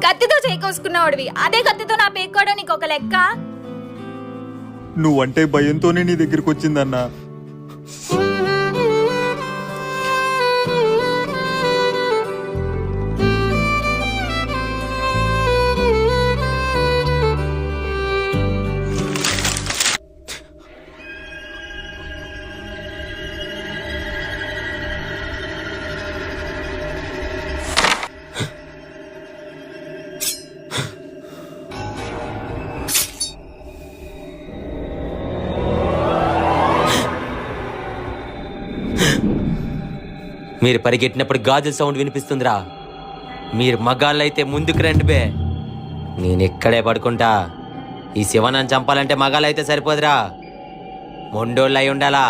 కత్తితో చేకోసుకున్నవాడివి, అదే కత్తితో నా పేక్కోవడం నీకు ఒక లెక్క? నువ్వంటే భయంతోనే నీ దగ్గరికి వచ్చిందన్నా. మీరు పరిగెట్టినప్పుడు గాజుల సౌండ్ వినిపిస్తుందిరా. మీరు మగాళ్ళైతే ముందుకు రండి బే, నేను ఇక్కడే పడుకుంటా. ఈ శివనాన్ని చంపాలంటే మగాళ్ళైతే సరిపోదురా, మొండోళ్ళు అయి ఉండాలా.